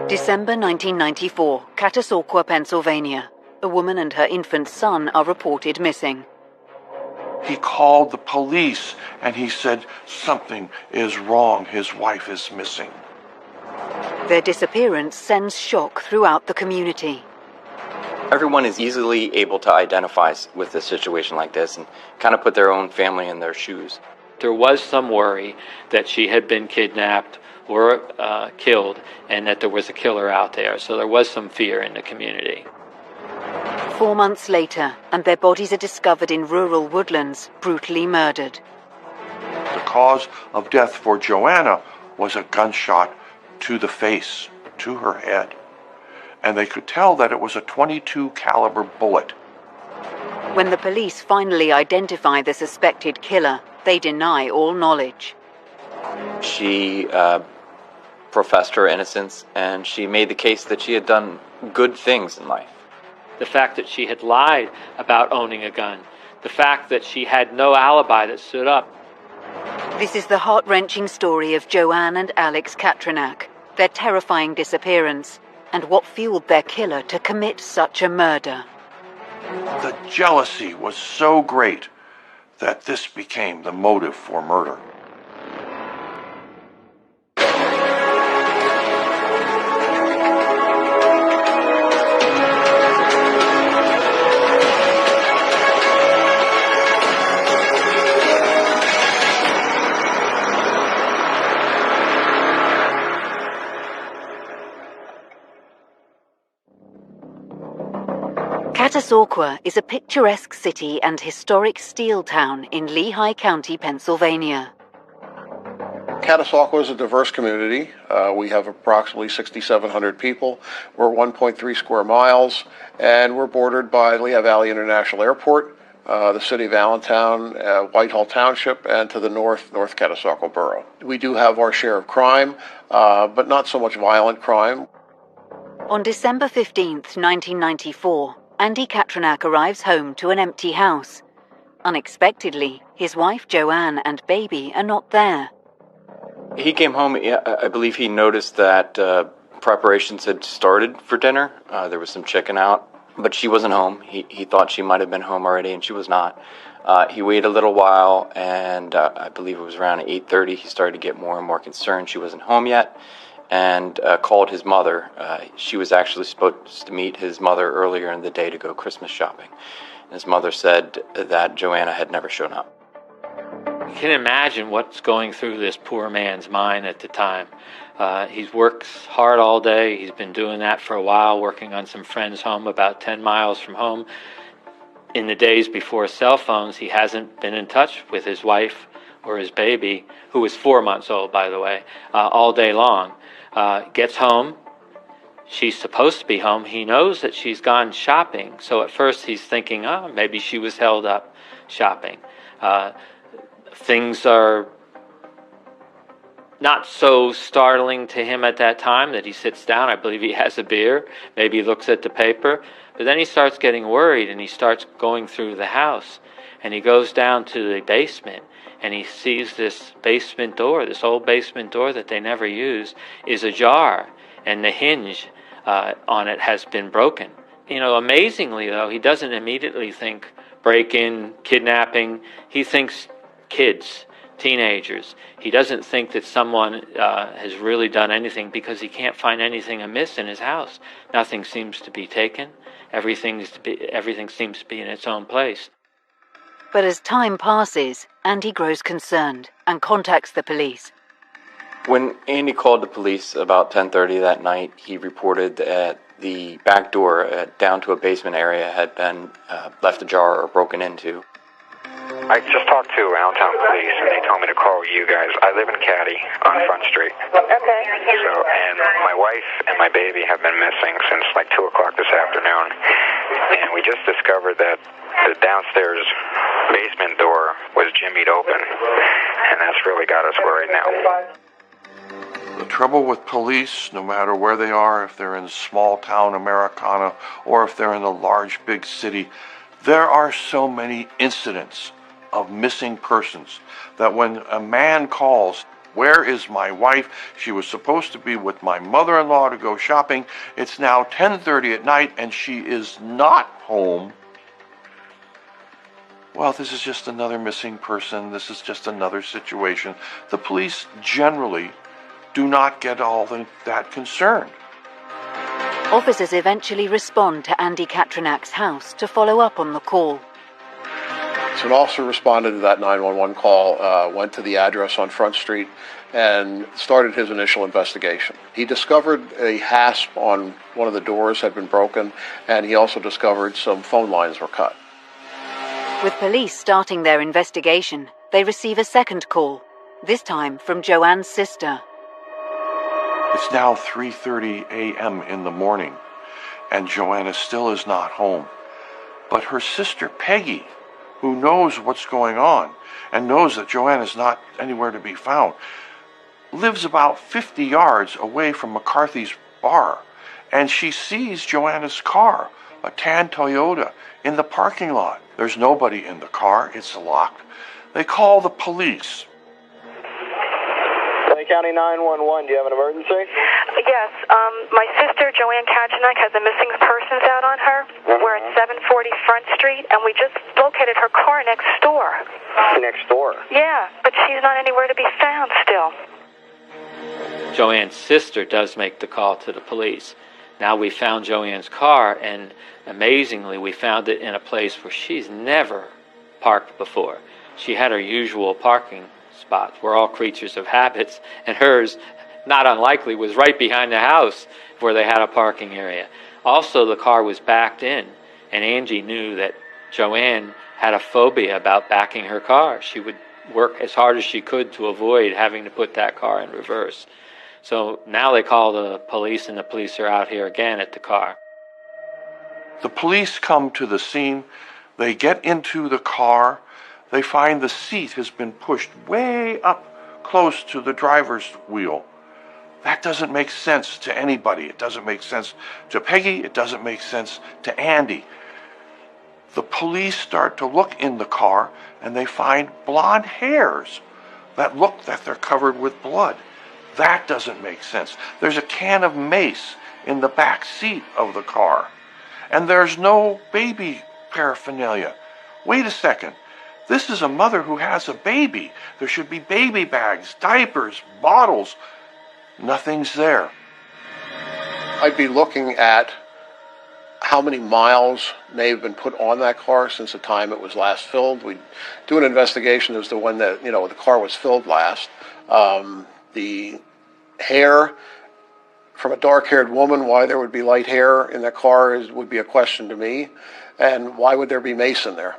December 1994, Catasauqua, Pennsylvania. A woman and her infant son are reported missing. He called the police and he said, "Something is wrong. His wife is missing." Their disappearance sends shock throughout the community. Everyone is easily able to identify with a situation like this and kind of put their own family in their shoes. There was some worry that she had been kidnapped or killed and that there was a killer out there. So there was some fear in the community. 4 months later, and their bodies are discovered in rural woodlands, brutally murdered. The cause of death for Joanna was a gunshot to the face, to her head. And they could tell that it was a .22 caliber bullet. When the police finally identify the suspected killer, they deny all knowledge. She professed her innocence, and she made the case that she had done good things in life. The fact that she had lied about owning a gun, the fact that she had no alibi that stood up. This is the heart-wrenching story of Joanne and Alex Katranak, their terrifying disappearance, and what fueled their killer to commit such a murder. The jealousy was so great that this became the motive for murder. Catasauqua is a picturesque city and historic steel town in Lehigh County, Pennsylvania. Catasauqua is a diverse community. We have approximately 6,700 people. We're 1.3 square miles, and we're bordered by Lehigh Valley International Airport, the city of Allentown, Whitehall Township, and to the north, North Catasauqua Borough. We do have our share of crime, but not so much violent crime. On December 15th, 1994, Andy Katranak arrives home to an empty house. Unexpectedly, his wife Joanne and baby are not there. He came home, I believe he noticed that preparations had started for dinner. There was some chicken out, but she wasn't home. He thought she might have been home already, and she was not. He waited a little while, and I believe it was around 8:30, he started to get more and more concerned she wasn't home yet, and called his mother. She was actually supposed to meet his mother earlier in the day to go Christmas shopping. His mother said that Joanna had never shown up. You can imagine what's going through this poor man's mind at the time. He works hard all day. He's been doing that for a while, working on some friend's home about 10 miles from home. In the days before cell phones, he hasn't been in touch with his wife or his baby, who was 4 months old, by the way, all day long. Gets home. She's supposed to be home. He knows that she's gone shopping. So at first he's thinking, oh, maybe she was held up shopping. Things are not so startling to him at that time that he sits down. I believe he has a beer. Maybe he looks at the paper. But then he starts getting worried, and he starts going through the house. And he goes down to the basement, and he sees this basement door, this old basement door that they never use, is ajar, and the hinge on it has been broken. You know, amazingly, though, he doesn't immediately think break-in, kidnapping. He thinks kids, teenagers. He doesn't think that someone has really done anything because he can't find anything amiss in his house. Nothing seems to be taken. Everything seems to be in its own place. But as time passes, Andy grows concerned and contacts the police. When Andy called the police about 10:30 that night, he reported that the back door down to a basement area had been left ajar or broken into. I just talked to Allentown Police, and they told me to call you guys. I live in Caddy on Front Street. Okay. So, and my wife and my baby have been missing since like 2 o'clock this afternoon. And we just discovered that the downstairs basement door was jimmied open. And that's really got us worried now. The trouble with police, no matter where they are, if they're in small town Americana or if they're in a large big city, there are so many incidents of missing persons that when a man calls, Where is my wife? She was supposed to be with my mother-in-law to go shopping. It's now 10:30 at night and she is not home. Well, this is just another missing person. This is just another situation. The police generally do not get all that concerned. Officers eventually respond to Andy Katranak's house to follow up on the call. So an officer responded to that 911 call, went to the address on Front Street, and started his initial investigation. He discovered a hasp on one of the doors had been broken, and he also discovered some phone lines were cut. With police starting their investigation, they receive a second call, this time from Joanne's sister. It's now 3:30 a.m. in the morning, and Joanna still is not home. But her sister Peggy, who knows what's going on and knows that Joanna is not anywhere to be found, lives about 50 yards away from McCarthy's bar, and she sees Joanna's car, a tan Toyota, in the parking lot. There's nobody in the car. It's locked. They call the police. LA County 911, do you have an emergency? Yes, my sister, Joanne Kachanak, has a missing persons out on her. We're at 740 Front Street, and we just located her car next door. Next door? Yeah, but she's not anywhere to be found still. Joanne's sister does make the call to the police. Now we found Joanne's car, and amazingly, we found it in a place where she's never parked before. She had her usual parking spots. We're all creatures of habits, and hers, not unlikely, was right behind the house where they had a parking area. Also, the car was backed in, and Angie knew that Joanne had a phobia about backing her car. She would work as hard as she could to avoid having to put that car in reverse. So now they call the police, and the police are out here again at the car. The police come to the scene. They get into the car. They find the seat has been pushed way up close to the driver's wheel. That doesn't make sense to anybody. It doesn't make sense to Peggy. It doesn't make sense to Andy. The police start to look in the car, and they find blonde hairs that look that they're covered with blood. That doesn't make sense. There's a can of mace in the back seat of the car, and there's no baby paraphernalia. Wait a second. This is a mother who has a baby. There should be baby bags, diapers, bottles. Nothing's there. I'd be looking at how many miles may have been put on that car since the time it was last filled. We'd do an investigation as to when the car was filled last. The hair from a dark-haired woman, why there would be light hair in that car would be a question to me. And why would there be mace in there?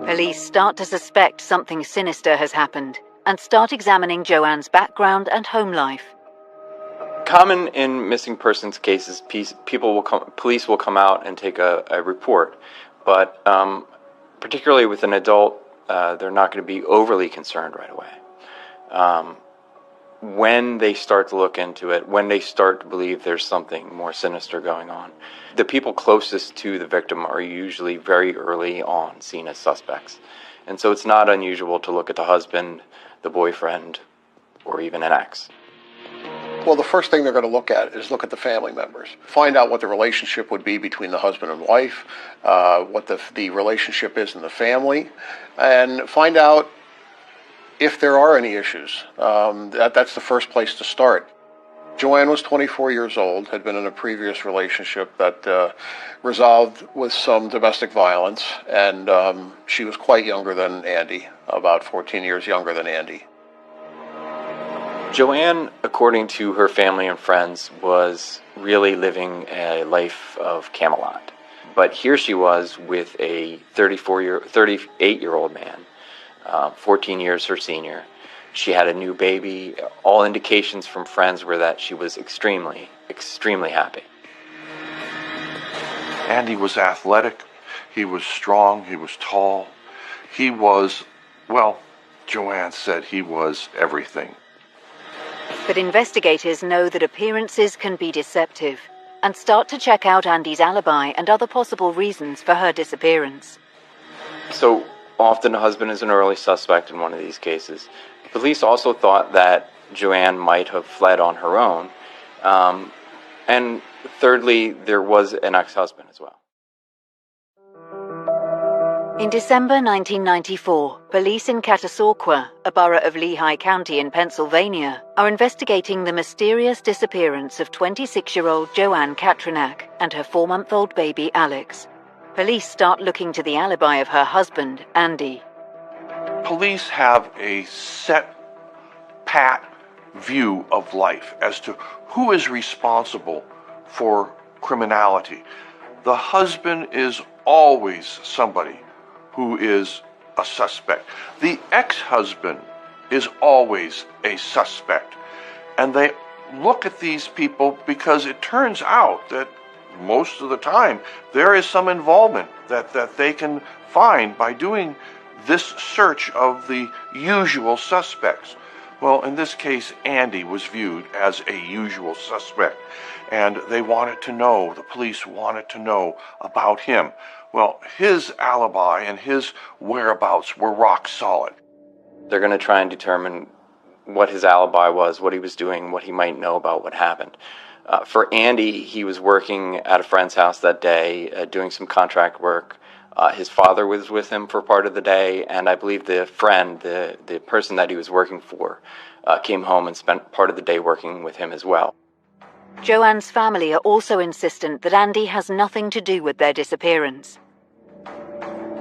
Police start to suspect something sinister has happened and start examining Joanne's background and home life. Common in missing persons cases, police will come out and take a report, but particularly with an adult, they're not going to be overly concerned right away. When they start to look into it, when they start to believe there's something more sinister going on, the people closest to the victim are usually very early on seen as suspects. And so it's not unusual to look at the husband, the boyfriend, or even an ex. Well, the first thing they're going to look at is look at the family members. Find out what the relationship would be between the husband and wife, what the relationship is in the family, and find out if there are any issues. That's the first place to start. Joanne was 24 years old, had been in a previous relationship that resolved with some domestic violence, and she was quite younger than Andy, about 14 years younger than Andy. Joanne, according to her family and friends, was really living a life of Camelot. But here she was with a 38-year-old man, 14 years her senior. She had a new baby. All indications from friends were that she was extremely, extremely happy. Andy was athletic. He was strong. He was tall. He was, well, Joanne said he was everything. But investigators know that appearances can be deceptive and start to check out Andy's alibi and other possible reasons for her disappearance. So often a husband is an early suspect in one of these cases. Police also thought that Joanne might have fled on her own. And thirdly, there was an ex-husband as well. In December 1994, police in Catasauqua, a borough of Lehigh County in Pennsylvania, are investigating the mysterious disappearance of 26-year-old Joanne Katrinak and her 4-month-old baby Alex. Police start looking to the alibi of her husband, Andy. Police have a set, pat view of life as to who is responsible for criminality. The husband is always somebody who is a suspect. The ex-husband is always a suspect. And they look at these people because it turns out that most of the time there is some involvement that they can find by doing this search of the usual suspects. Well, in this case, Andy was viewed as a usual suspect, and they wanted to know, the police wanted to know about him. Well, his alibi and his whereabouts were rock solid. They're going to try and determine what his alibi was, what he was doing, what he might know about what happened. For Andy, he was working at a friend's house that day, doing some contract work. His father was with him for part of the day, and I believe the friend, the person that he was working for, came home and spent part of the day working with him as well. Joanne's family are also insistent that Andy has nothing to do with their disappearance.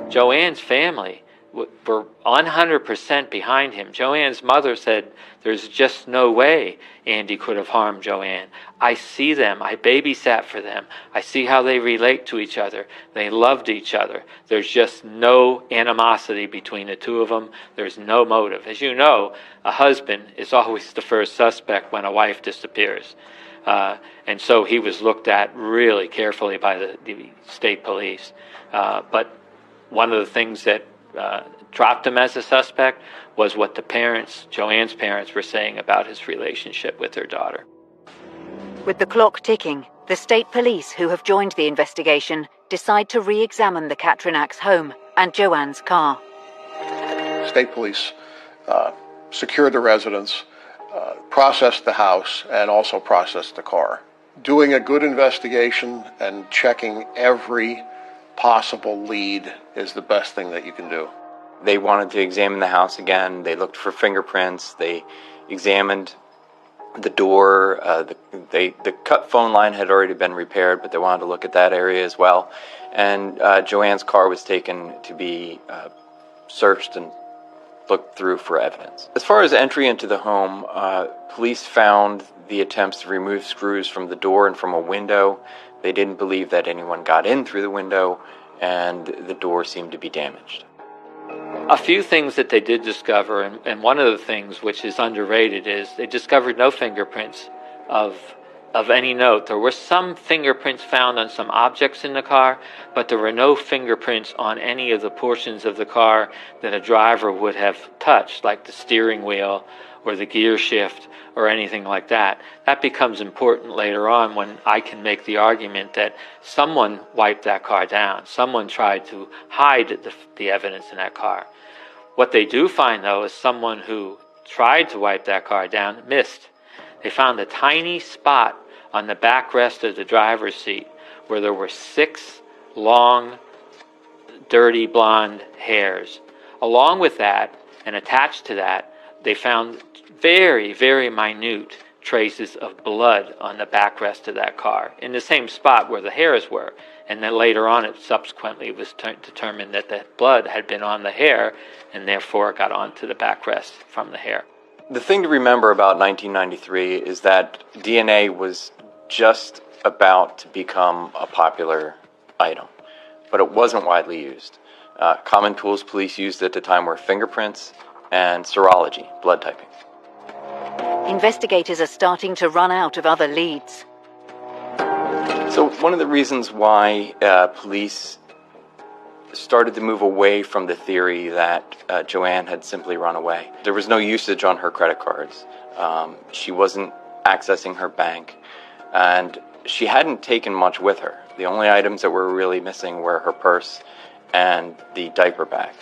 Joanne's family were 100% behind him. Joanne's mother said, "There's just no way Andy could have harmed Joanne. I see them. I babysat for them. I see how they relate to each other. They loved each other. There's just no animosity between the two of them. There's no motive." As you know, a husband is always the first suspect when a wife disappears. And so he was looked at really carefully by the state police. But one of the things that dropped him as a suspect was what the parents, Joanne's parents, were saying about his relationship with their daughter. With the clock ticking, the state police who have joined the investigation decide to re-examine the Katrinak's home and Joanne's car. State police secured the residence, processed the house, and also processed the car. Doing a good investigation and checking every possible lead is the best thing that you can do. They wanted to examine the house again. They looked for fingerprints. They examined the door. The cut phone line had already been repaired, but they wanted to look at that area as well. And Joanne's car was taken to be searched and looked through for evidence. As far as entry into the home, police found the attempts to remove screws from the door and from a window. They didn't believe that anyone got in through the window, and the door seemed to be damaged. A few things that they did discover, and one of the things which is underrated, is they discovered no fingerprints of any note. There were some fingerprints found on some objects in the car, but there were no fingerprints on any of the portions of the car that a driver would have touched, like the steering wheel or the gear shift or anything like that. That becomes important later on when I can make the argument that someone wiped that car down. Someone tried to hide the evidence in that car. What they do find, though, is someone who tried to wipe that car down missed. They found a tiny spot on the backrest of the driver's seat where there were 6 long, dirty blonde hairs. Along with that, and attached to that, they found very, very minute traces of blood on the backrest of that car, in the same spot where the hairs were. And then later on, it subsequently was determined that the blood had been on the hair, and therefore got onto the backrest from the hair. The thing to remember about 1993 is that DNA was just about to become a popular item, but it wasn't widely used. Common tools police used at the time were fingerprints and serology, blood typing. Investigators are starting to run out of other leads. So one of the reasons why police started to move away from the theory that Joanne had simply run away. There was no usage on her credit cards. She wasn't accessing her bank, and she hadn't taken much with her. The only items that were really missing were her purse and the diaper bag.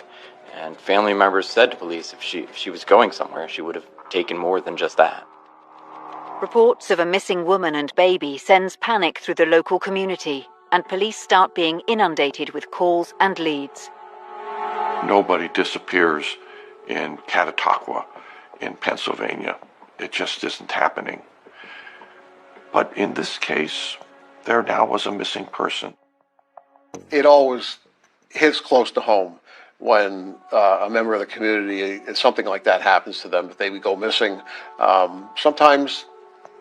And family members said to police if she was going somewhere, she would have taken more than just that. Reports of a missing woman and baby sends panic through the local community, and police start being inundated with calls and leads. Nobody disappears in Catataqua in Pennsylvania. It just isn't happening. But in this case, there now was a missing person. It always hits close to home when a member of the community, something like that happens to them, if they go missing. Sometimes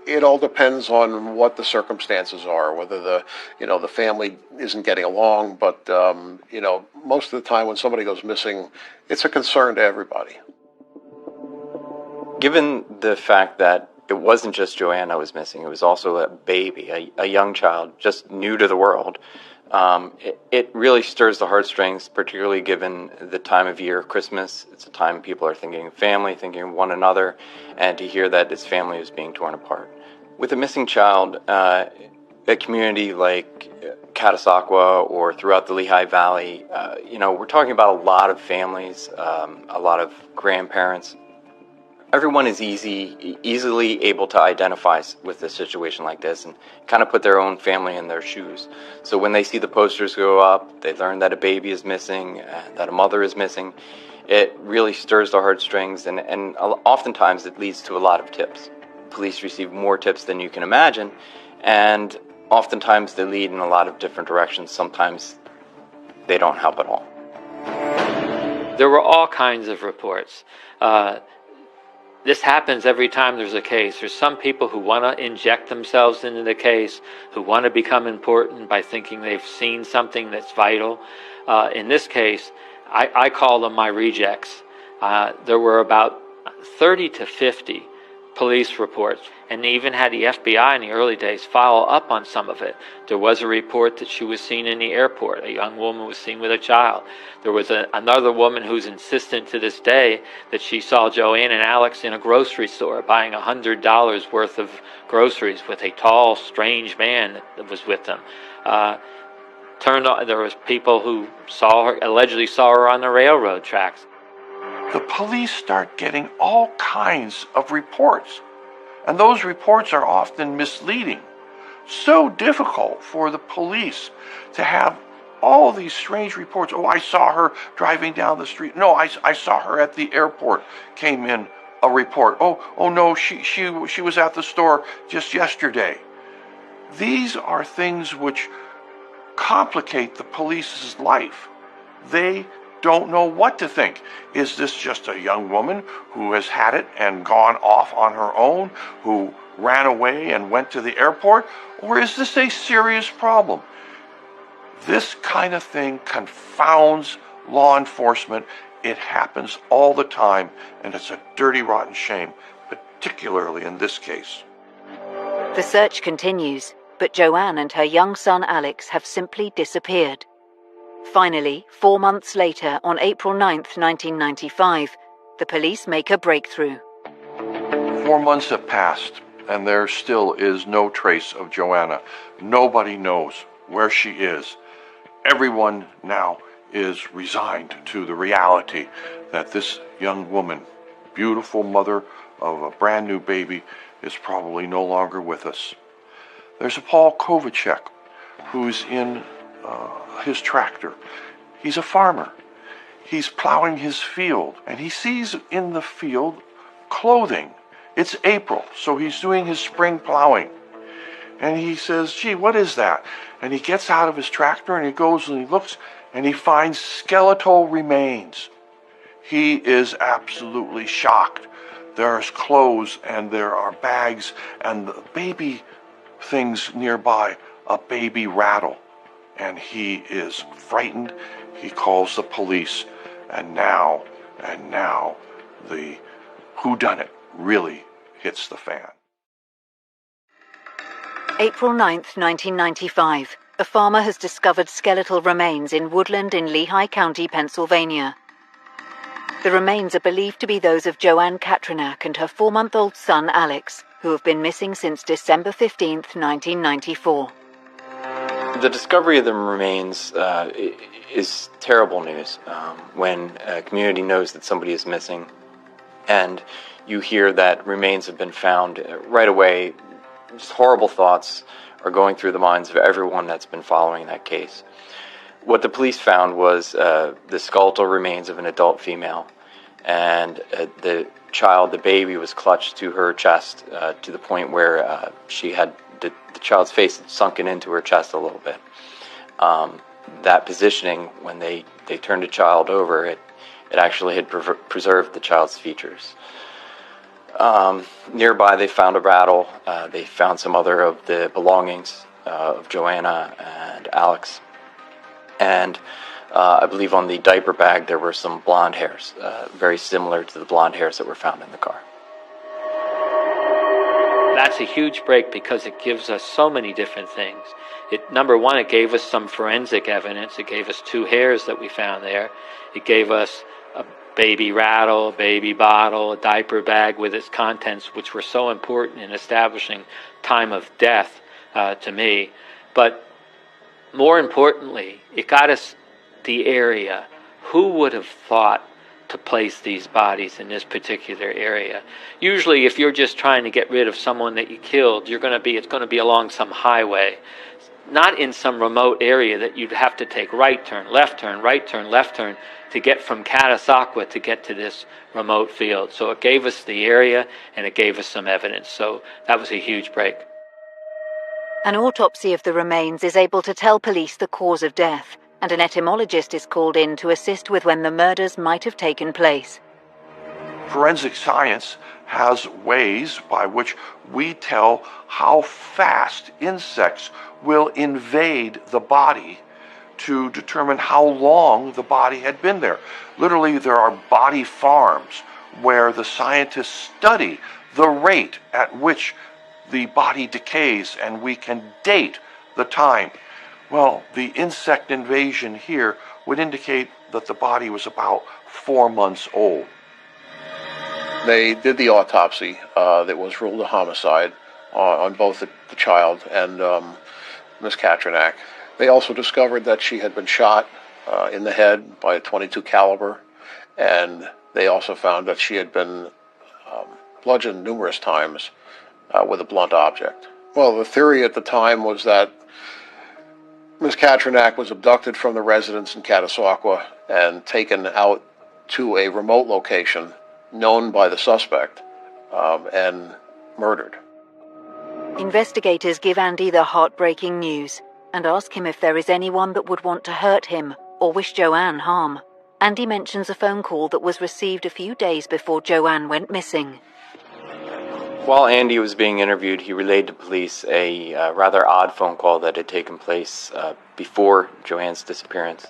it all depends on what the circumstances are, whether the family isn't getting along. But most of the time when somebody goes missing, it's a concern to everybody. Given the fact that it wasn't just Joanna who was missing, it was also a baby, a young child, just new to the world. It really stirs the heartstrings, particularly given the time of year, Christmas. It's a time people are thinking of family, thinking of one another, and to hear that his family is being torn apart. With a missing child, a community like Catasauqua or throughout the Lehigh Valley, we're talking about a lot of families, a lot of grandparents. Everyone is easily able to identify with a situation like this and kind of put their own family in their shoes. So when they see the posters go up, they learn that a baby is missing, that a mother is missing, it really stirs the heartstrings, and oftentimes it leads to a lot of tips. Police receive more tips than you can imagine, and oftentimes they lead in a lot of different directions. Sometimes they don't help at all. There were all kinds of reports. This happens every time there's a case. There's some people who want to inject themselves into the case, who want to become important by thinking they've seen something that's vital. In this case, I call them my rejects. There were about 30 to 50 police reports, and they even had the FBI in the early days follow up on some of it. There was a report that she was seen in the airport. A young woman was seen with a child. There was another woman who's insistent to this day that she saw Joanne and Alex in a grocery store buying $100 worth of groceries with a tall, strange man that was with them. There was people who allegedly saw her on the railroad tracks. The police start getting all kinds of reports, and those reports are often misleading. So difficult for the police to have all these strange reports. Oh, I saw her driving down the street. No, I saw her at the airport, came in a report. Oh no, she was at the store just yesterday. These are things which complicate the police's life. They don't know what to think. Is this just a young woman who has had it and gone off on her own, who ran away and went to the airport? Or is this a serious problem? This kind of thing confounds law enforcement. It happens all the time, and it's a dirty, rotten shame, particularly in this case. The search continues, but Joanne and her young son Alex have simply disappeared. Finally, 4 months later, on April 9th, 1995, the police make a breakthrough. 4 months have passed, and there still is no trace of Joanna. Nobody knows where she is. Everyone now is resigned to the reality that this young woman, beautiful mother of a brand new baby, is probably no longer with us. There's a Paul Kovacek who's in his tractor. He's a farmer. He's plowing his field, and he sees in the field clothing. It's April, so he's doing his spring plowing. And he says, gee, what is that? And he gets out of his tractor and he goes and he looks and he finds skeletal remains. He is absolutely shocked. There's clothes and there are bags and the baby things nearby, a baby rattle. And he is frightened. He calls the police, and now the whodunit really hits the fan. April 9th, 1995. A farmer has discovered skeletal remains in woodland in Lehigh County, Pennsylvania. The remains are believed to be those of Joanne Katrinak and her 4-month-old son Alex, who have been missing since December 15th, 1994. The discovery of the remains is terrible news when a community knows that somebody is missing and you hear that remains have been found right away. Just horrible thoughts are going through the minds of everyone that's been following that case. What the police found was the skeletal remains of an adult female, and the child, the baby, was clutched to her chest to the point where she had the child's face had sunken into her chest a little bit. That positioning, when they turned the child over, it actually had preserved the child's features. Nearby, they found a rattle. They found some other of the belongings of Joanna and Alex. And I believe on the diaper bag there were some blonde hairs, very similar to the blonde hairs that were found in the car. That's a huge break because it gives us so many different things. Number one, it gave us some forensic evidence. It gave us 2 hairs that we found there. It gave us a baby rattle, a baby bottle, a diaper bag with its contents, which were so important in establishing time of death to me. But more importantly, it got us the area. Who would have thought to place these bodies in this particular area? Usually, if you're just trying to get rid of someone that you killed, it's going to be along some highway, not in some remote area that you'd have to take right turn, left turn, right turn, left turn to get from Catasauqua to get to this remote field. So it gave us the area and it gave us some evidence. So that was a huge break. An autopsy of the remains is able to tell police the cause of death, and an etymologist is called in to assist with when the murders might have taken place. Forensic science has ways by which we tell how fast insects will invade the body to determine how long the body had been there. Literally, there are body farms where the scientists study the rate at which the body decays, and we can date the time. Well, the insect invasion here would indicate that the body was about 4 months old. They did the autopsy that was ruled a homicide on both the child and Miss Katranak. They also discovered that she had been shot in the head by a .22 caliber, and they also found that she had been bludgeoned numerous times with a blunt object. Well, the theory at the time was that Miss Katranak was abducted from the residence in Catasauqua and taken out to a remote location known by the suspect and murdered. Investigators give Andy the heartbreaking news and ask him if there is anyone that would want to hurt him or wish Joanne harm. Andy mentions a phone call that was received a few days before Joanne went missing. While Andy was being interviewed, he relayed to police a rather odd phone call that had taken place before Joanne's disappearance.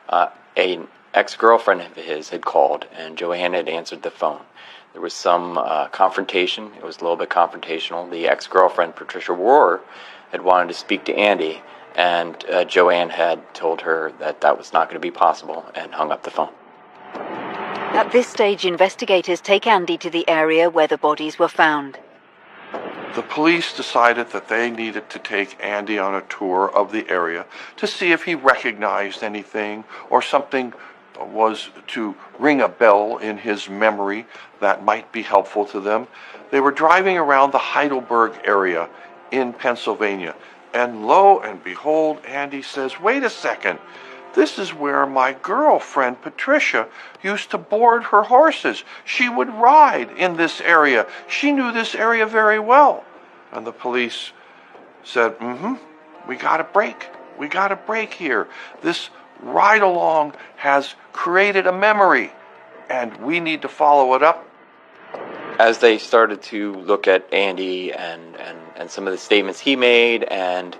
An ex-girlfriend of his had called, and Joanne had answered the phone. There was some confrontation. It was a little bit confrontational. The ex-girlfriend, Patricia Rohr, had wanted to speak to Andy, and Joanne had told her that that was not going to be possible and hung up the phone. At this stage, investigators take Andy to the area where the bodies were found. The police decided that they needed to take Andy on a tour of the area to see if he recognized anything or something was to ring a bell in his memory that might be helpful to them. They were driving around the Heidelberg area in Pennsylvania, and lo and behold, Andy says, "Wait a second, this is where my girlfriend Patricia used to board her horses. She would ride in this area. She knew this area very well." And the police said, we got a break. We got a break here. This ride along has created a memory, and we need to follow it up. As they started to look at Andy and some of the statements he made, and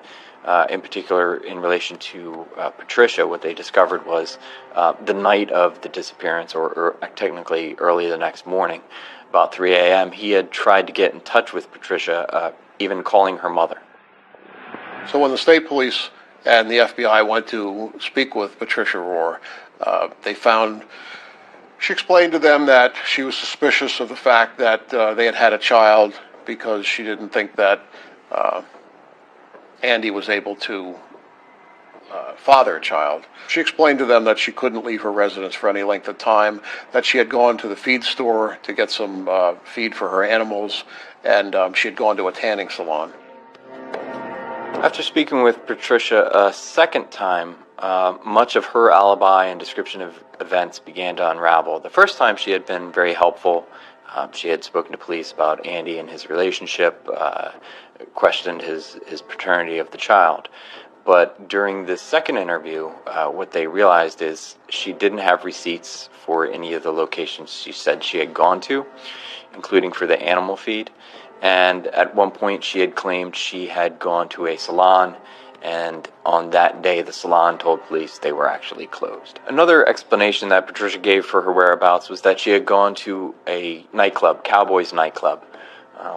in particular in relation to Patricia, what they discovered was the night of the disappearance, or technically early the next morning, about 3 a.m., he had tried to get in touch with Patricia, even calling her mother. So when the state police and the FBI went to speak with Patricia Rohr, they found, she explained to them that she was suspicious of the fact that they had had a child because she didn't think that Andy was able to father-child. She explained to them that she couldn't leave her residence for any length of time, that she had gone to the feed store to get some feed for her animals, and she had gone to a tanning salon. After speaking with Patricia a second time, much of her alibi and description of events began to unravel. The first time she had been very helpful. She had spoken to police about Andy and his relationship, questioned his paternity of the child. But during this second interview, what they realized is she didn't have receipts for any of the locations she said she had gone to, including for the animal feed. And at one point she had claimed she had gone to a salon, and on that day the salon told police they were actually closed. Another explanation that Patricia gave for her whereabouts was that she had gone to a nightclub, Cowboys nightclub.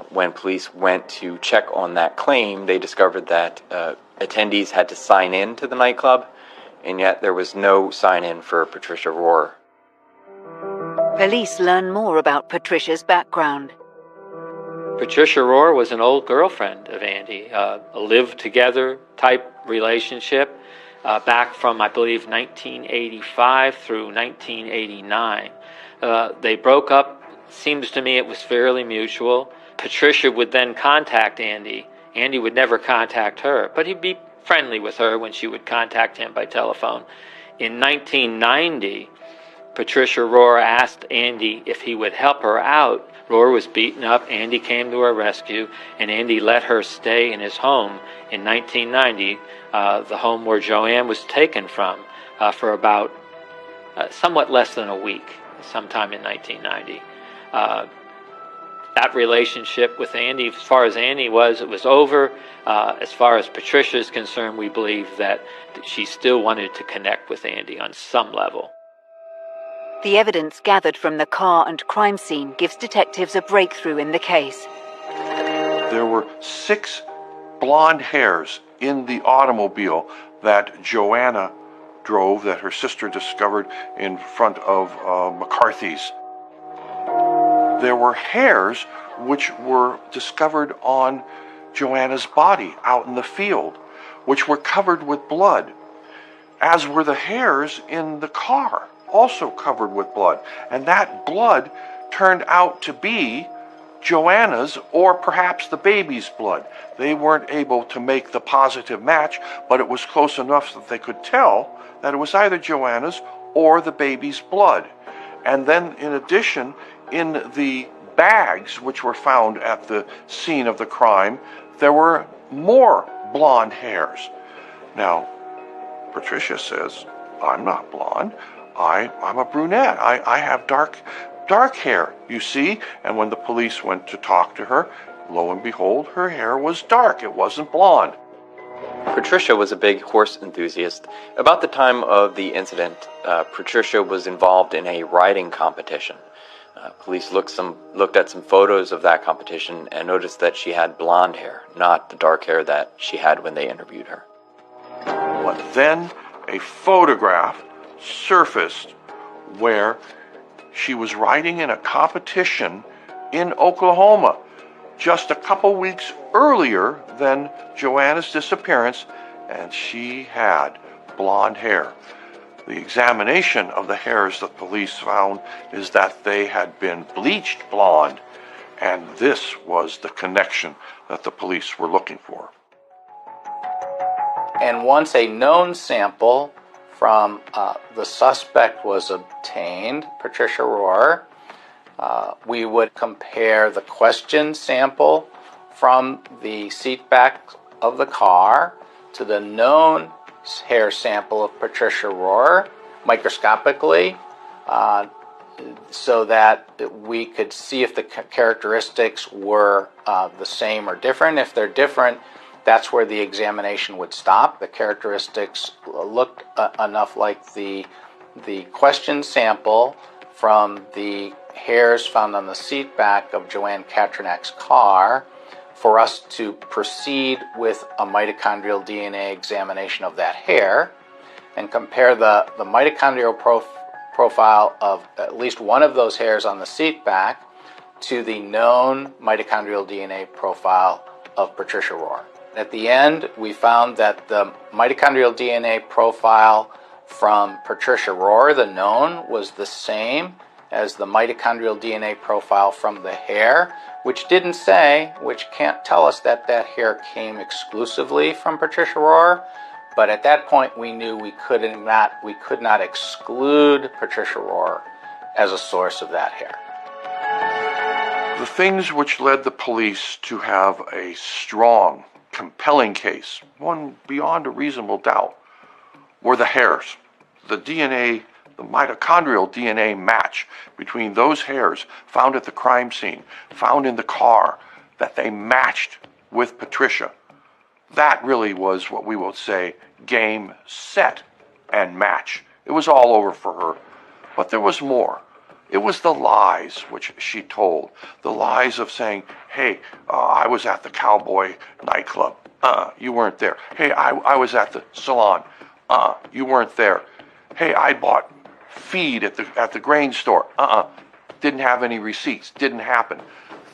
When police went to check on that claim, they discovered that attendees had to sign in to the nightclub, and yet there was no sign-in for Patricia Rohr. Police learn more about Patricia's background. Patricia Rohr was an old girlfriend of Andy, a live-together type relationship back from, I believe, 1985 through 1989. They broke up. Seems to me it was fairly mutual. Patricia would then contact Andy. Andy would never contact her, but he'd be friendly with her when she would contact him by telephone. In 1990, Patricia Rohr asked Andy if he would help her out. Rohr was beaten up. Andy came to her rescue, and Andy let her stay in his home in 1990, the home where Joanne was taken from, for about somewhat less than a week, sometime in 1990. That relationship with Andy, as far as Andy was, it was over. As far as Patricia is concerned, we believe that she still wanted to connect with Andy on some level. The evidence gathered from the car and crime scene gives detectives a breakthrough in the case. There were 6 blonde hairs in the automobile that Joanna drove, that her sister discovered in front of McCarthy's. There were hairs which were discovered on Joanna's body out in the field, which were covered with blood, as were the hairs in the car, also covered with blood. And that blood turned out to be Joanna's, or perhaps the baby's blood. They weren't able to make the positive match, but it was close enough that they could tell that it was either Joanna's or the baby's blood. And then, in addition, in the bags which were found at the scene of the crime, there were more blonde hairs. Now, Patricia says, I'm not blonde. I'm a brunette. I have dark hair, you see. And when the police went to talk to her, lo and behold, her hair was dark. It wasn't blonde. Patricia was a big horse enthusiast. About the time of the incident, Patricia was involved in a riding competition. Police looked at some photos of that competition and noticed that she had blonde hair, not the dark hair that she had when they interviewed her. But then a photograph surfaced where she was riding in a competition in Oklahoma just a couple weeks earlier than Joanna's disappearance, and she had blonde hair. The examination of the hairs that police found is that they had been bleached blonde, and this was the connection that the police were looking for. And once a known sample from the suspect was obtained, Patricia Rohr, we would compare the question sample from the seat back of the car to the known hair sample of Patricia Rohr microscopically, so that we could see if the characteristics were the same or different. If they're different, that's where the examination would stop. The characteristics looked enough like the question sample from the hairs found on the seat back of Joanne Katranak's car for us to proceed with a mitochondrial DNA examination of that hair and compare the mitochondrial profile of at least one of those hairs on the seat back to the known mitochondrial DNA profile of Patricia Rohr. At the end, we found that the mitochondrial DNA profile from Patricia Rohrer, the known, was the same as the mitochondrial DNA profile from the hair, which can't tell us that that hair came exclusively from Patricia Rohrer. But at that point, we knew we could not exclude Patricia Rohrer as a source of that hair. The things which led the police to have a strong, compelling case, one beyond a reasonable doubt, were the hairs. The DNA, the mitochondrial DNA match between those hairs found at the crime scene, found in the car, that they matched with Patricia. That really was what we will say game, set, and match. It was all over for her. But there was more. It was the lies which she told. The lies of saying, hey, I was at the Cowboy nightclub. You weren't there. Hey, I was at the salon. You weren't there. Hey, I bought feed at the grain store. Didn't have any receipts. Didn't happen.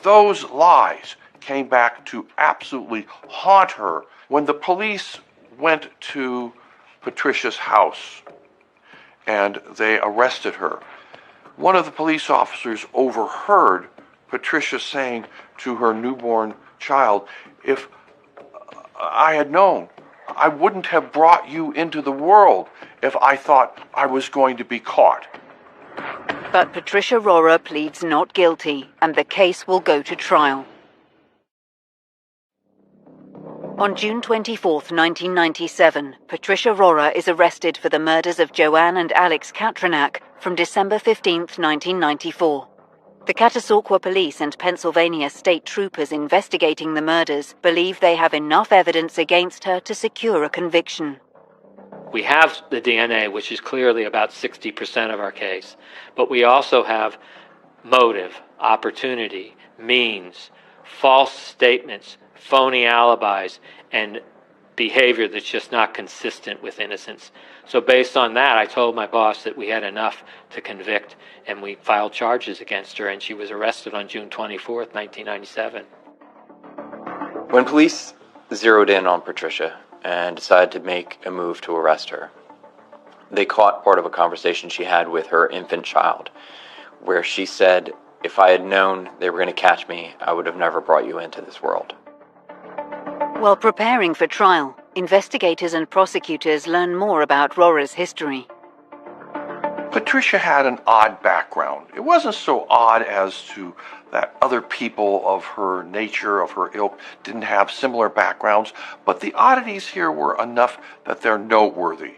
Those lies came back to absolutely haunt her. When the police went to Patricia's house and they arrested her, one of the police officers overheard Patricia saying to her newborn child, if I had known, I wouldn't have brought you into the world if I thought I was going to be caught. But Patricia Rohrer pleads not guilty, and the case will go to trial. On June 24, 1997, Patricia Rohrer is arrested for the murders of Joanne and Alex Katranak from December 15, 1994. The Catasauqua Police and Pennsylvania State Troopers investigating the murders believe they have enough evidence against her to secure a conviction. We have the DNA, which is clearly about 60% of our case, but we also have motive, opportunity, means, false statements, phony alibis, and behavior that's just not consistent with innocence. So based on that, I told my boss that we had enough to convict, and we filed charges against her, and she was arrested on June 24th, 1997. When police zeroed in on Patricia and decided to make a move to arrest her, they caught part of a conversation she had with her infant child, where she said, if I had known they were going to catch me, I would have never brought you into this world. While preparing for trial, investigators and prosecutors learn more about Rohrer's history. Patricia had an odd background. It wasn't so odd as to that other people of her nature, of her ilk, didn't have similar backgrounds, but the oddities here were enough that they're noteworthy.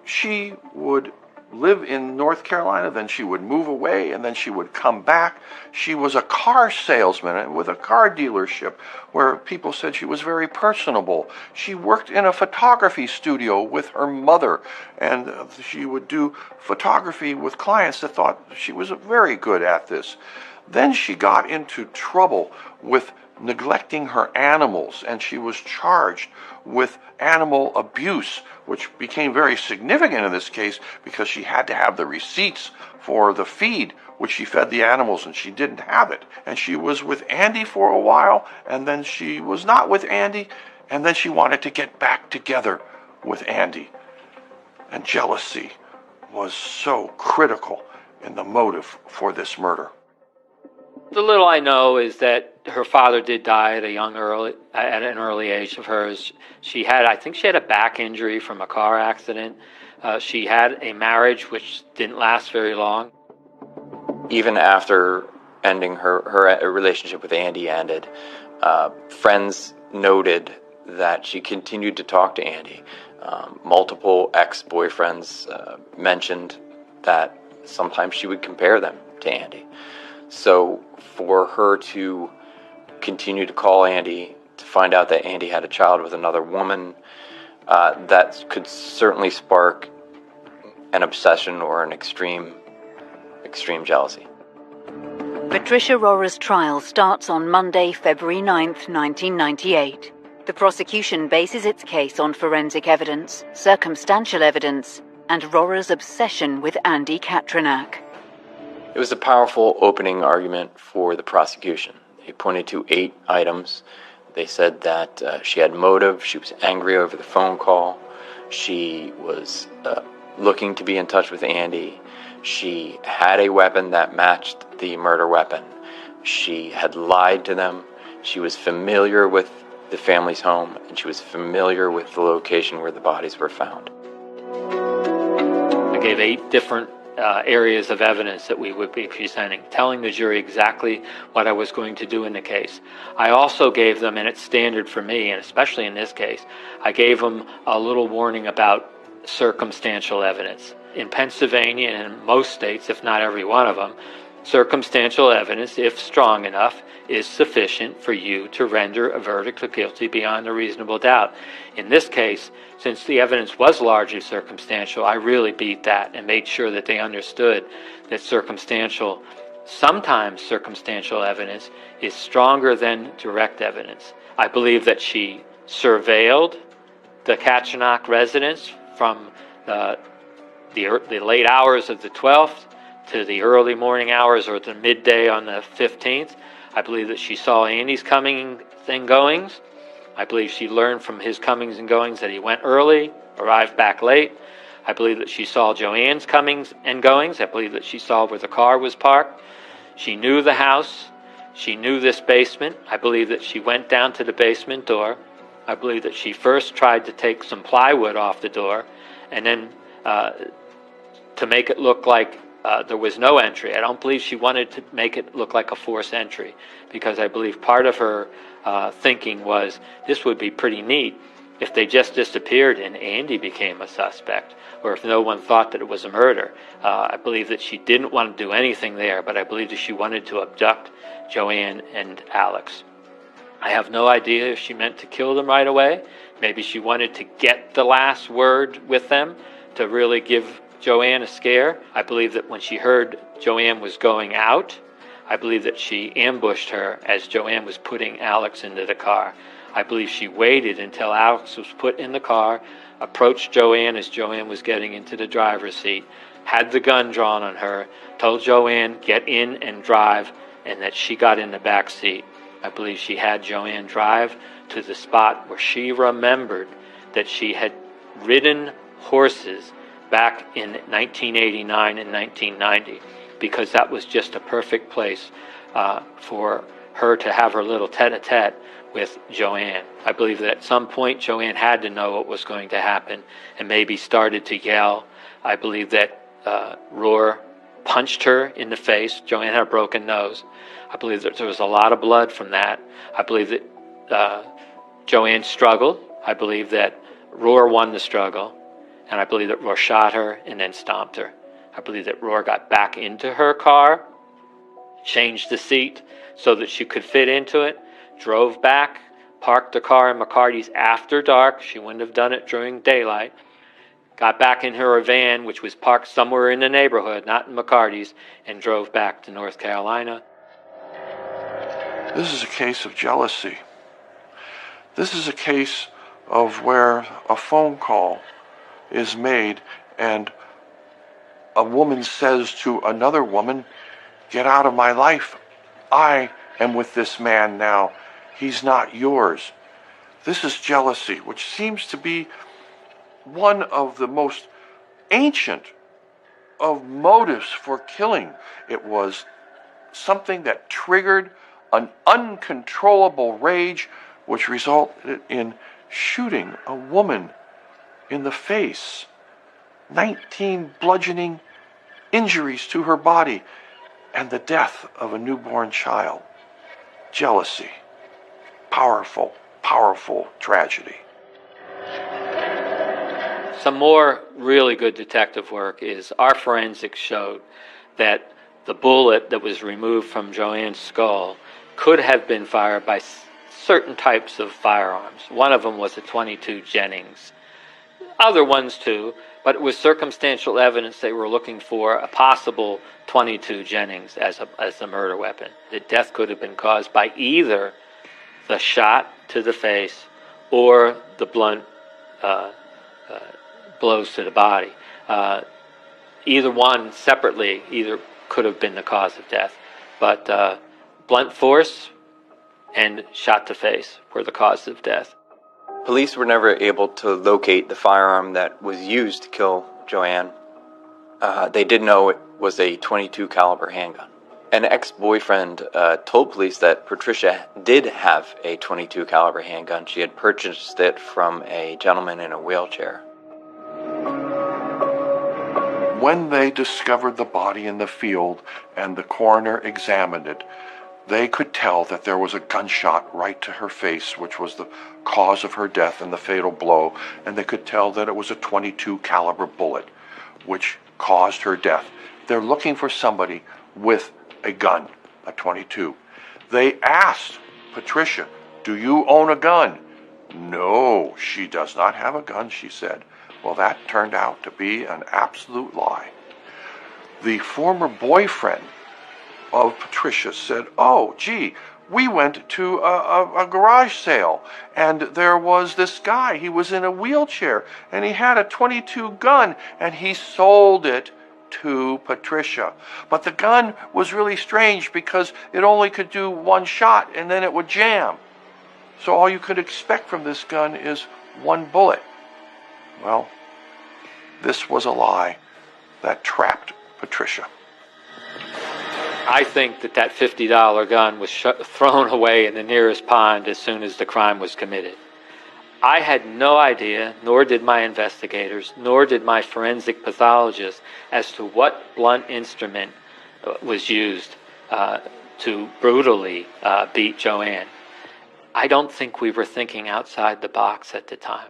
She would live in North Carolina, then she would move away, and then she would come back. She was a car salesman with a car dealership where people said she was very personable. She worked in a photography studio with her mother, and she would do photography with clients that thought she was very good at this. Then she got into trouble with neglecting her animals, and she was charged with animal abuse, which became very significant in this case because she had to have the receipts for the feed which she fed the animals, and she didn't have it. And she was with Andy for a while, and then she was not with Andy, and then she wanted to get back together with Andy. And jealousy was so critical in the motive for this murder. The little I know is that her father did die at an early age of hers. I think she had a back injury from a car accident. She had a marriage which didn't last very long. Even after ending her relationship with Andy ended, friends noted that she continued to talk to Andy. Multiple ex-boyfriends mentioned that sometimes she would compare them to Andy. So for her to continue to call Andy, to find out that Andy had a child with another woman, that could certainly spark an obsession or an extreme jealousy. Patricia Rohrer's trial starts on Monday, February 9th, 1998. The prosecution bases its case on forensic evidence, circumstantial evidence, and Rohrer's obsession with Andy Katranak. It was a powerful opening argument for the prosecution. They pointed to 8 items They said that she had motive, she was angry over the phone call, she was looking to be in touch with Andy, she had a weapon that matched the murder weapon, she had lied to them, she was familiar with the family's home, and she was familiar with the location where the bodies were found. I gave 8 different areas of evidence that we would be presenting, telling the jury exactly what I was going to do in the case. I also gave them, and it's standard for me, and especially in this case, I gave them a little warning about circumstantial evidence. In Pennsylvania and in most states, if not every one of them, circumstantial evidence, if strong enough, is sufficient for you to render a verdict of guilty beyond a reasonable doubt. In this case, since the evidence was largely circumstantial, I really beat that and made sure that they understood that sometimes circumstantial evidence is stronger than direct evidence. I believe that she surveilled the Katchenok residence from the late hours of the 12th to the early morning hours or the midday on the 15th. I believe that she saw Andy's comings and goings. I believe she learned from his comings and goings that he went early, arrived back late. I believe that she saw Joanne's comings and goings. I believe that she saw where the car was parked. She knew the house. She knew this basement. I believe that she went down to the basement door. I believe that she first tried to take some plywood off the door, and then to make it look like there was no entry. I don't believe she wanted to make it look like a forced entry, because I believe part of her thinking was this would be pretty neat if they just disappeared and Andy became a suspect, or if no one thought that it was a murder. I believe that she didn't want to do anything there, but I believe that she wanted to abduct Joanne and Alex. I have no idea if she meant to kill them right away. Maybe she wanted to get the last word with them to really give Joanne a scare. I believe that when she heard Joanne was going out, I believe that she ambushed her as Joanne was putting Alex into the car. I believe she waited until Alex was put in the car, approached Joanne as Joanne was getting into the driver's seat, had the gun drawn on her, told Joanne, get in and drive, and that she got in the back seat. I believe she had Joanne drive to the spot where she remembered that she had ridden horses back in 1989 and 1990, because that was just a perfect place for her to have her little tete-a-tete with Joanne. I believe that at some point Joanne had to know what was going to happen and maybe started to yell. I believe that Rohr punched her in the face. Joanne had a broken nose. I believe that there was a lot of blood from that. I believe that Joanne struggled. I believe that Rohr won the struggle. And I believe that Rohr shot her and then stomped her. I believe that Rohr got back into her car, changed the seat so that she could fit into it, drove back, parked the car in McCarty's after dark. She wouldn't have done it during daylight. Got back in her van, which was parked somewhere in the neighborhood, not in McCarty's, and drove back to North Carolina. This is a case of jealousy. This is a case of where a phone call is made and a woman says to another woman, get out of my life. I am with this man now. He's not yours. This is jealousy, which seems to be one of the most ancient of motives for killing. It was something that triggered an uncontrollable rage, which resulted in shooting a woman in the face. 19 bludgeoning injuries to her body, and the death of a newborn child. Jealousy. Powerful, powerful tragedy. Some more really good detective work is our forensics showed that the bullet that was removed from Joanne's skull could have been fired by certain types of firearms. One of them was a .22 Jennings. Other ones too, but it was circumstantial evidence they were looking for a possible .22 Jennings as a murder weapon. The death could have been caused by either the shot to the face or the blunt blows to the body. Either one separately either could have been the cause of death. But blunt force, and shot to face were the cause of death. Police were never able to locate the firearm that was used to kill Joanne. They did know it was a .22 caliber handgun. An ex-boyfriend told police that Patricia did have a .22 caliber handgun. She had purchased it from a gentleman in a wheelchair. When they discovered the body in the field and the coroner examined it, they could tell that there was a gunshot right to her face, which was the cause of her death and the fatal blow, and they could tell that it was a .22 caliber bullet, which caused her death. They're looking for somebody with a gun, a .22. They asked Patricia, "Do you own a gun?" "No, she does not have a gun," she said. Well, that turned out to be an absolute lie. The former boyfriend of Patricia said, "Oh, gee, we went to a garage sale, and there was this guy. He was in a wheelchair, and he had a .22 gun, and he sold it to Patricia. But the gun was really strange because it only could do one shot, and then it would jam. So all you could expect from this gun is one bullet." Well, this was a lie that trapped Patricia. I think that $50 gun was thrown away in the nearest pond as soon as the crime was committed. I had no idea, nor did my investigators, nor did my forensic pathologist, as to what blunt instrument was used to brutally beat Joanne. I don't think we were thinking outside the box at the time.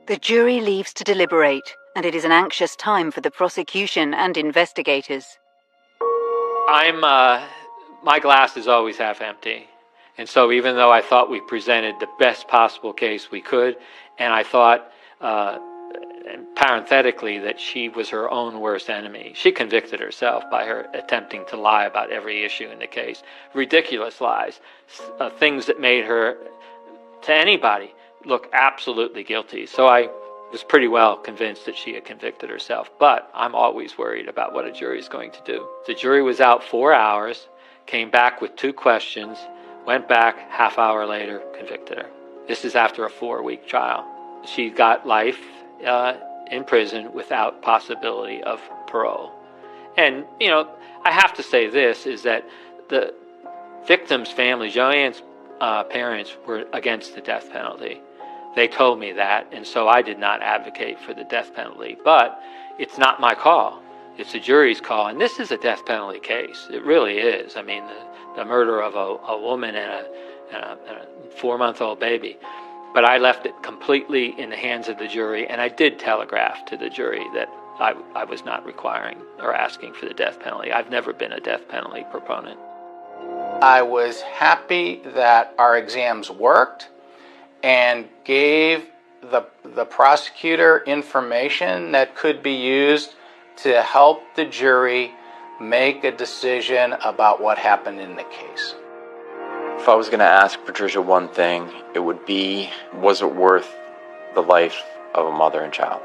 The jury leaves to deliberate, and it is an anxious time for the prosecution and investigators. My glass is always half empty. And so even though I thought we presented the best possible case we could, and I thought, parenthetically, that she was her own worst enemy, she convicted herself by her attempting to lie about every issue in the case. Ridiculous lies, things that made her, to anybody, look absolutely guilty. So I was pretty well convinced that she had convicted herself. But I'm always worried about what a jury is going to do. The jury was out 4 hours, came back with 2 questions, went back half hour later, convicted her. This is after a 4-week trial. She got life in prison without possibility of parole. And, you know, I have to say this, is that the victim's family, Joanne's parents, were against the death penalty. They told me that, and so I did not advocate for the death penalty. But it's not my call. It's the jury's call, and this is a death penalty case. It really is. I mean, the murder of a woman and a 4-month-old baby. But I left it completely in the hands of the jury, and I did telegraph to the jury that I was not requiring or asking for the death penalty. I've never been a death penalty proponent. I was happy that our exams worked and gave the prosecutor information that could be used to help the jury make a decision about what happened in the case. If I was going to ask Patricia one thing, it would be, was it worth the life of a mother and child?